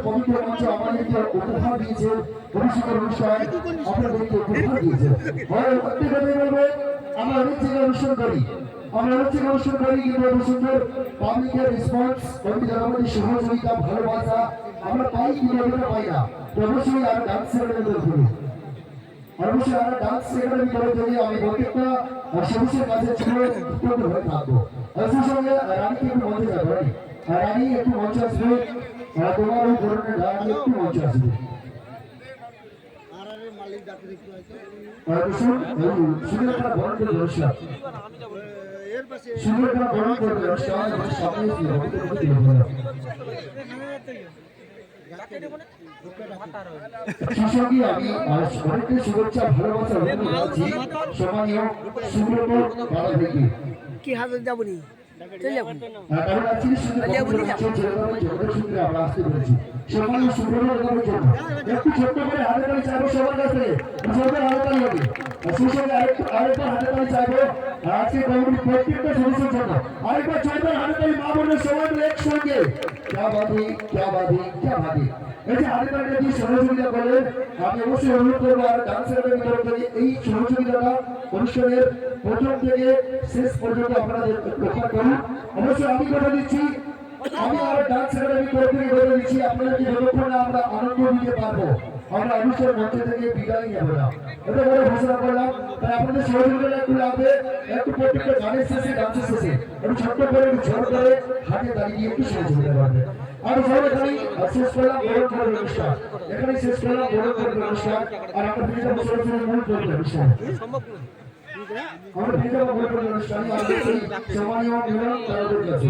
পবিত্র মঞ্চ আমাদেরকে উপহার দিয়েছে, ভবিষ্যতের অনুষ্ঠান আপনাদেরকে উপহার দিয়েছে। আমরা অনেক জায়গায় অনুষ্ঠান করি, কিন্তু এত সুন্দর পাবলিকের রেসপন্স, জনগণের সহযোগিতা, ভালোবাসা আমরা পাই, কিন্তু আমরা পাই না। অবশ্যই আমরা ডান্স একাডেমি করি, অবশ্যই আমরা ডান্স একাডেমি করে থাকি। আমি প্রত্যেকটা সদস্যের কাছে ছিল হয়ে থাকবো। সেই সঙ্গে রানীকে একটু মঞ্চে যাবো, রানী একটু মঞ্চে আসবে, তোমার ওই ধরনের রানী একটু মঞ্চে আসবে। আমি সবাইকে শুভেচ্ছা ভালোবাসা সম্মানীয় সুব্রত বাবা থেকে কি হাতে যাবনি একটু ছোট্ট করে হাতে তালি চাইবো সবার কাছে, আরেকবার হাতে তালি চাইবো আজকে কমিটির প্রত্যেকটা সদস্যের জন্য। আরেকবার চাইবেন হাতে তালি মা বোনের সবাই মিলে একসঙ্গে। এই যে হাতে তালিটা দিয়ে সহযোগিতা করলেন, আমি অবশ্যই অনুরোধ করবো আর ডান্সের তরফ থেকে এই সহযোগিতাটা অনুষ্ঠানের প্রথম থেকে শেষ পর্যন্ত আপনাদের রক্ষা করুন। অবশ্যই আমি কথা দিচ্ছি, আমি আর ডান্স একাডেমি তরফ থেকে কথা দিচ্ছি, আপনাদেরকে যতক্ষণ না আমরা আনন্দ দিতে পারবো আমরা অনুষ্ঠান মঞ্চ থেকে বিদায় নেব না, এটা বলে ঘোষণা করলাম। তাই আপনাদের সহযোগিতা একটু লাগবে, একটু প্রত্যেকটা গানের শেষে ডান্সের শেষে একটু ছোট্ট করে হাতে দাঁড়িয়ে একটু সহযোগিতা করবে। আর সবাই এখানেই শেষ করলাম বরণ করার অনুষ্ঠান, এখানেই শেষ করলাম বরণ করার অনুষ্ঠান। আর আমরা ফিরে যাবো সরাসরি মূল করার অনুষ্ঠান। আমরা ফিরে যাবো মূল করার অনুষ্ঠান। সম্মানীয় মিলন তাদের কাছে।